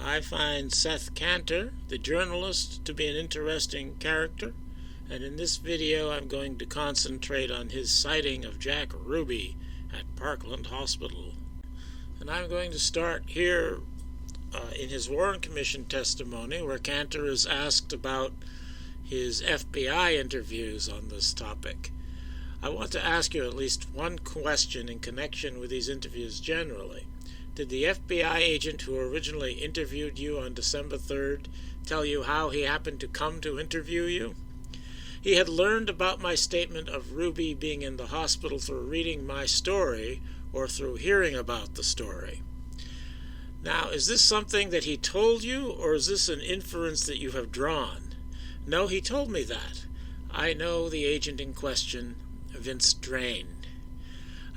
I find Seth Cantor, the journalist, to be an interesting character, and in this video I'm going to concentrate on his sighting of Jack Ruby at Parkland Hospital. And I'm going to start here in his Warren Commission testimony, where Cantor is asked about his FBI interviews on this topic. I want to ask you at least one question in connection with these interviews generally. Did the FBI agent who originally interviewed you on December 3rd tell you how he happened to come to interview you? He had learned about my statement of Ruby being in the hospital through reading my story or through hearing about the story. Now, is this something that he told you, or is this an inference that you have drawn? No, he told me that. I know the agent in question, Vince Drain.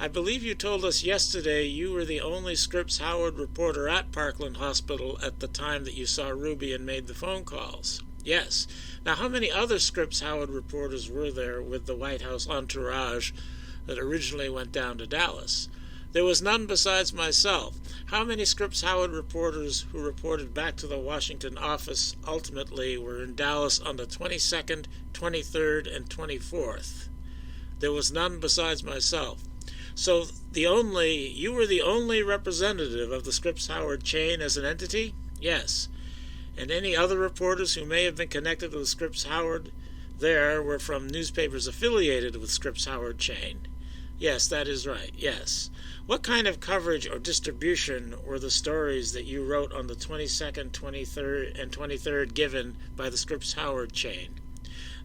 I believe you told us yesterday you were the only Scripps Howard reporter at Parkland Hospital at the time that you saw Ruby and made the phone calls. Yes. Now, how many other Scripps Howard reporters were there with the White House entourage that originally went down to Dallas? There was none besides myself. How many Scripps Howard reporters who reported back to the Washington office ultimately were in Dallas on the 22nd, 23rd, and 24th? There was none besides myself. So you were the only representative of the Scripps Howard chain as an entity? Yes. And any other reporters who may have been connected with Scripps Howard there were from newspapers affiliated with Scripps Howard chain? Yes, that is right, yes. What kind of coverage or distribution were the stories that you wrote on the 22nd, 23rd, and 23rd given by the Scripps Howard chain?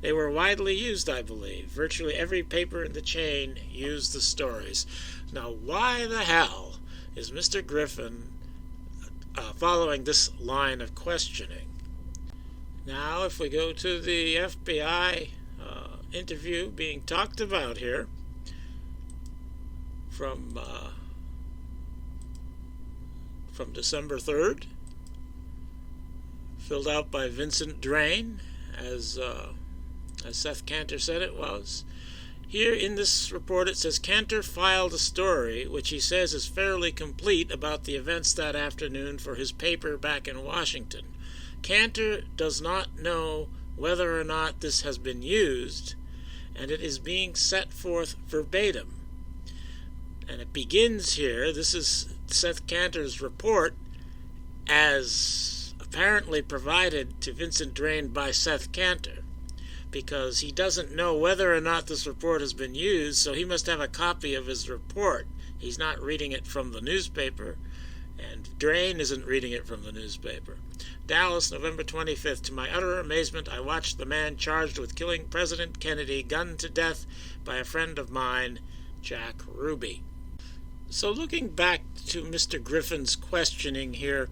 They were widely used, I believe. Virtually every paper in the chain used the stories. Now, why the hell is Mr. Griffin following this line of questioning? Now, if we go to the FBI interview being talked about here from December 3rd, filled out by Vincent Drain, as Seth Cantor said it was. Here in this report it says Cantor filed a story which he says is fairly complete about the events that afternoon for his paper back in Washington. Cantor does not know whether or not this has been used, and it is being set forth verbatim. And it begins here, this is Seth Cantor's report as apparently provided to Vincent Drain by Seth Cantor, because he doesn't know whether or not this report has been used, so he must have a copy of his report. He's not reading it from the newspaper, and Drain isn't reading it from the newspaper. Dallas, November 25th. To my utter amazement, I watched the man charged with killing President Kennedy gunned to death by a friend of mine, Jack Ruby. So looking back to Mr. Griffin's questioning here,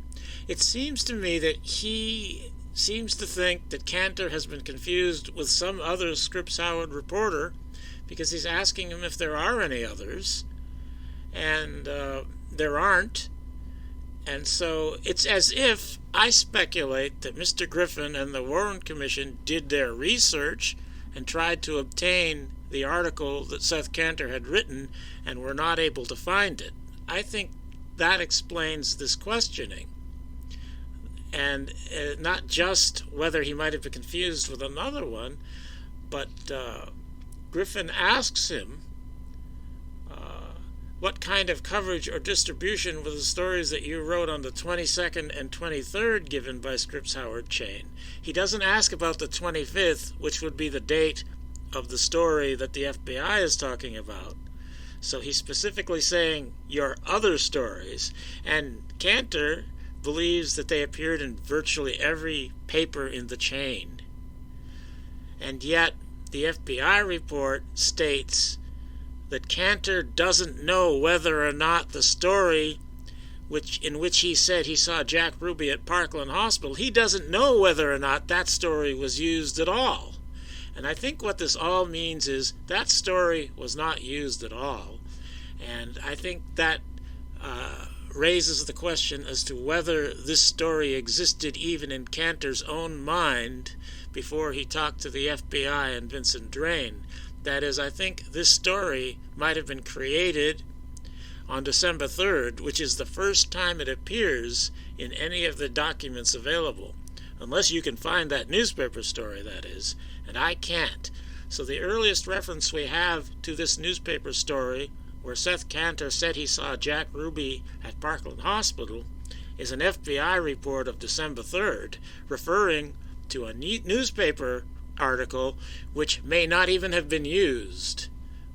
it seems to me that he seems to think that Cantor has been confused with some other Scripps Howard reporter, because he's asking him if there are any others, and there aren't. And so it's as if I speculate that Mr. Griffin and the Warren Commission did their research and tried to obtain the article that Seth Cantor had written and were not able to find it. I think that explains this questioning. And not just whether he might have been confused with another one, but Griffin asks him what kind of coverage or distribution were the stories that you wrote on the 22nd and 23rd given by Scripps Howard chain. He doesn't ask about the 25th, which would be the date of the story that the FBI is talking about. So he's specifically saying your other stories, and Cantor believes that they appeared in virtually every paper in the chain. And yet, the FBI report states that Cantor doesn't know whether or not the story in which he said he saw Jack Ruby at Parkland Hospital, he doesn't know whether or not that story was used at all. And I think what this all means is that story was not used at all. And I think that raises the question as to whether this story existed even in Cantor's own mind before he talked to the FBI and Vincent Drain. That is, I think this story might have been created on December 3rd, which is the first time it appears in any of the documents available. Unless you can find that newspaper story, that is, and I can't. So the earliest reference we have to this newspaper story, where Seth Cantor said he saw Jack Ruby at Parkland Hospital, is an FBI report of December 3rd, referring to a newspaper article which may not even have been used.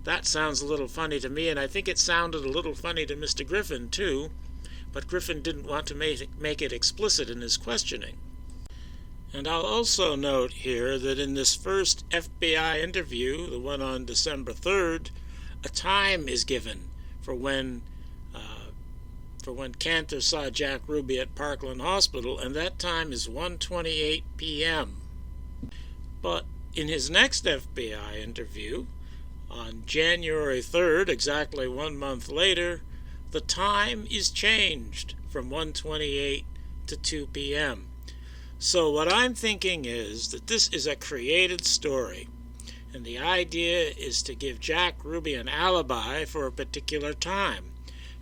That sounds a little funny to me, and I think it sounded a little funny to Mr. Griffin, too, but Griffin didn't want to make it explicit in his questioning. And I'll also note here that in this first FBI interview, the one on December 3rd, a time is given for when Cantor saw Jack Ruby at Parkland Hospital, and that time is 1:28 p.m. But in his next FBI interview, on January 3rd, exactly 1 month later, the time is changed from 1:28 to 2 p.m. So what I'm thinking is that this is a created story, and the idea is to give Jack Ruby an alibi for a particular time.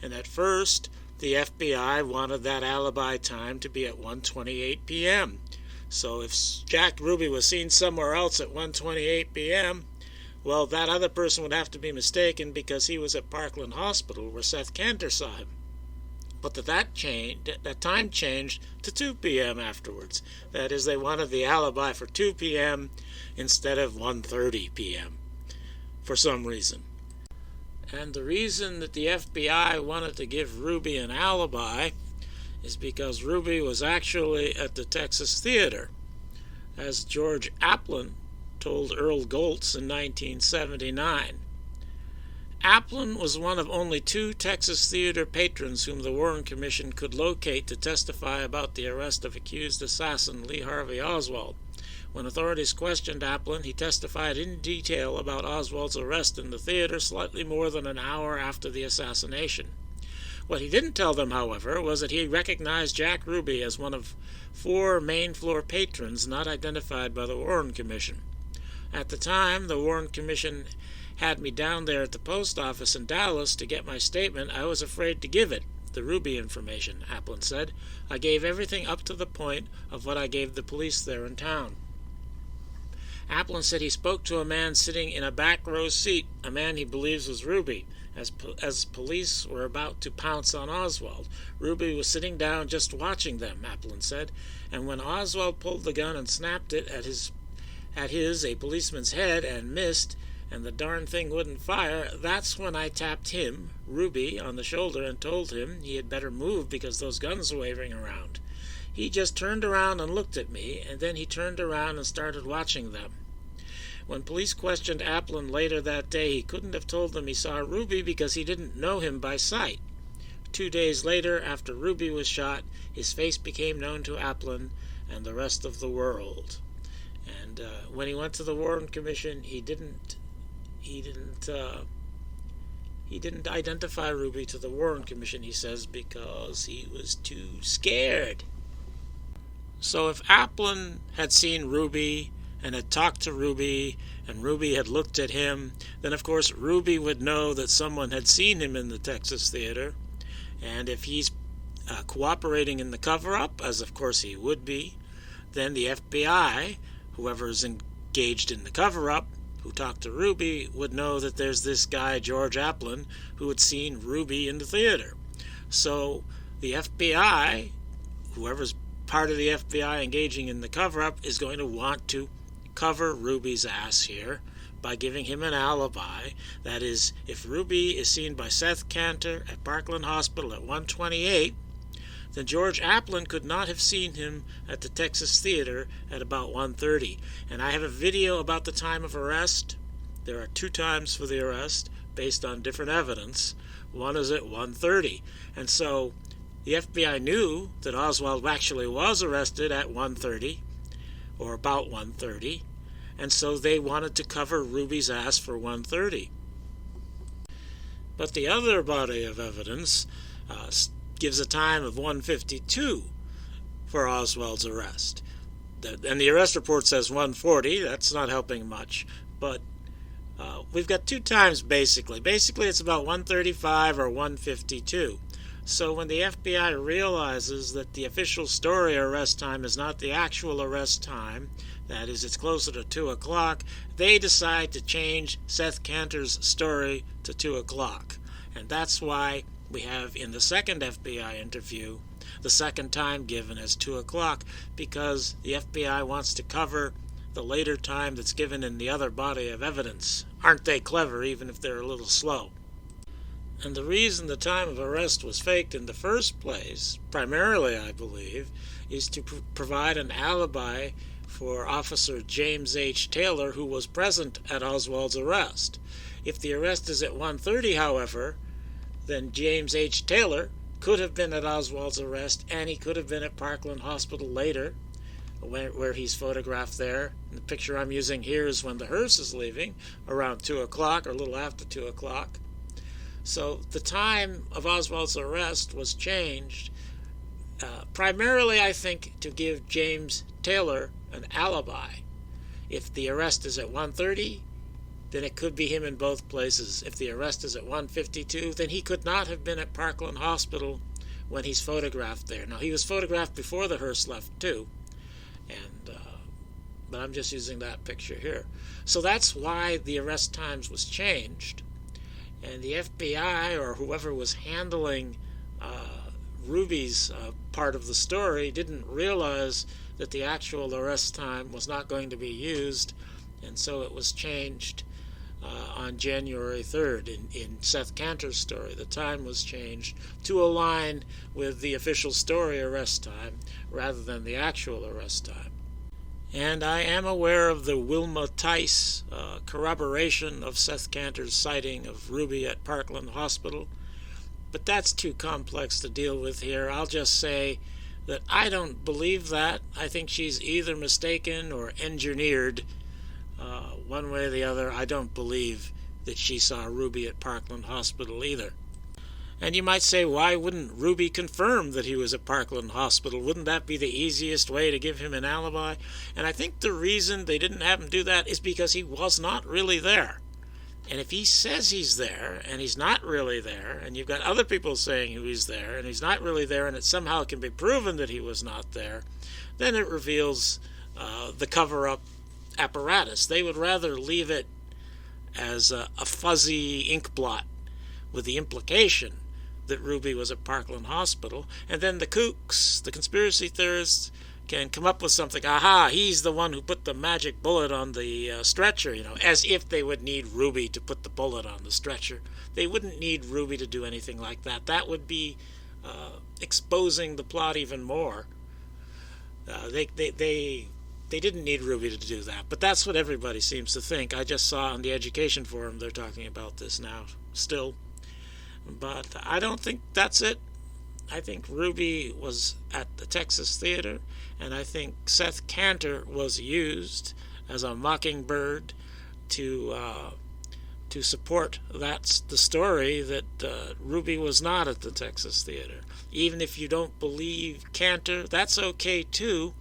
And at first, the FBI wanted that alibi time to be at 1:28 p.m. So if Jack Ruby was seen somewhere else at 1:28 p.m., well, that other person would have to be mistaken because he was at Parkland Hospital where Seth Cantor saw him. But that time changed to 2 p.m. afterwards. That is, they wanted the alibi for 2 p.m. instead of 1:30 p.m. for some reason. And the reason that the FBI wanted to give Ruby an alibi is because Ruby was actually at the Texas Theater. As George Applin told Earl Goltz in 1979. Applin was one of only 2 Texas Theater patrons whom the Warren Commission could locate to testify about the arrest of accused assassin Lee Harvey Oswald. When authorities questioned Applin, he testified in detail about Oswald's arrest in the theater slightly more than an hour after the assassination. What he didn't tell them, however, was that he recognized Jack Ruby as one of 4 main floor patrons not identified by the Warren Commission. At the time, the Warren Commission had me down there at the post office in Dallas to get my statement. I was afraid to give it, the Ruby information, Applin said. I gave everything up to the point of what I gave the police there in town. Applin said he spoke to a man sitting in a back row seat, a man he believes was Ruby, as police were about to pounce on Oswald. Ruby was sitting down just watching them, Applin said, and when Oswald pulled the gun and snapped it at a policeman's head and missed, and the darn thing wouldn't fire, that's when I tapped him, Ruby, on the shoulder and told him he had better move because those guns were waving around. He just turned around and looked at me, and then he turned around and started watching them. When police questioned Applin later that day, he couldn't have told them he saw Ruby because he didn't know him by sight. 2 days later, after Ruby was shot, his face became known to Applin and the rest of the world. And when he went to the Warren Commission, he didn't identify Ruby to the Warren Commission, he says, because he was too scared. So if Applin had seen Ruby and had talked to Ruby, and Ruby had looked at him, then of course Ruby would know that someone had seen him in the Texas Theater, and if he's cooperating in the cover-up, as of course he would be, then the FBI, whoever is engaged in the cover-up, who talked to Ruby, would know that there's this guy, George Applin, who had seen Ruby in the theater. So the FBI, whoever's part of the FBI engaging in the cover-up, is going to want to cover Ruby's ass here by giving him an alibi. That is, if Ruby is seen by Seth Cantor at Parkland Hospital at 1:28, then George Applin could not have seen him at the Texas Theater at about 1:30. And I have a video about the time of arrest. There are 2 times for the arrest based on different evidence. One is at 1:30. And so the FBI knew that Oswald actually was arrested at 1:30, or about 1:30, and so they wanted to cover Ruby's ass for 1:30. But the other body of evidence gives a time of 1:52 for Oswald's arrest. And the arrest report says 1:40. That's not helping much. But We've got two times basically. Basically, it's about 1:35 or 1:52. So when the FBI realizes that the official story arrest time is not the actual arrest time, that is, it's closer to 2 o'clock, they decide to change Seth Cantor's story to 2 o'clock. And that's why we have in the second FBI interview the second time given as 2 o'clock, because the FBI wants to cover the later time that's given in the other body of evidence. Aren't they clever, even if they're a little slow? And the reason the time of arrest was faked in the first place, primarily I believe, is to provide an alibi for Officer James H. Taylor, who was present at Oswald's arrest. If the arrest is at 1:30, however, then James H. Taylor could have been at Oswald's arrest, and he could have been at Parkland Hospital later, where he's photographed there. And the picture I'm using here is when the hearse is leaving, around 2 o'clock or a little after 2 o'clock. So the time of Oswald's arrest was changed, primarily, I think, to give James Taylor an alibi. If the arrest is at 1:30, then it could be him in both places. If the arrest is at 1:52, then he could not have been at Parkland Hospital when he's photographed there. Now, he was photographed before the hearse left, too, but I'm just using that picture here. So that's why the arrest times was changed. And the FBI, or whoever was handling Ruby's part of the story, didn't realize that the actual arrest time was not going to be used, and so it was changed on January 3rd. In Seth Cantor's story, the time was changed to align with the official story arrest time rather than the actual arrest time. And I am aware of the Wilma Tice corroboration of Seth Cantor's sighting of Ruby at Parkland Hospital, but that's too complex to deal with here. I'll just say that I don't believe that. I think she's either mistaken or engineered. One way or the other, I don't believe that she saw Ruby at Parkland Hospital either. And you might say, why wouldn't Ruby confirm that he was at Parkland Hospital? Wouldn't that be the easiest way to give him an alibi? And I think the reason they didn't have him do that is because he was not really there. And if he says he's there, and he's not really there, and you've got other people saying he's there, and he's not really there, and it somehow can be proven that he was not there, then it reveals the cover-up apparatus. They would rather leave it as a fuzzy ink blot with the implication that Ruby was at Parkland Hospital, and then the kooks, the conspiracy theorists, can come up with something. Aha, he's the one who put the magic bullet on the stretcher, as if they would need Ruby to put the bullet on the stretcher. They wouldn't need Ruby to do anything like that. That would be exposing the plot even more. They didn't need Ruby to do that, but that's what everybody seems to think. I just saw on the education forum they're talking about this now still. But I don't think that's it. I think Ruby was at the Texas Theater, and I think Seth Cantor was used as a mockingbird to support the story that Ruby was not at the Texas Theater. Even if you don't believe Cantor, that's okay too.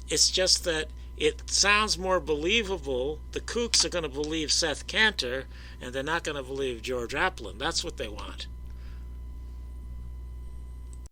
It's just that it sounds more believable. The kooks are going to believe Seth Cantor, and they're not going to believe George Applin. That's what they want.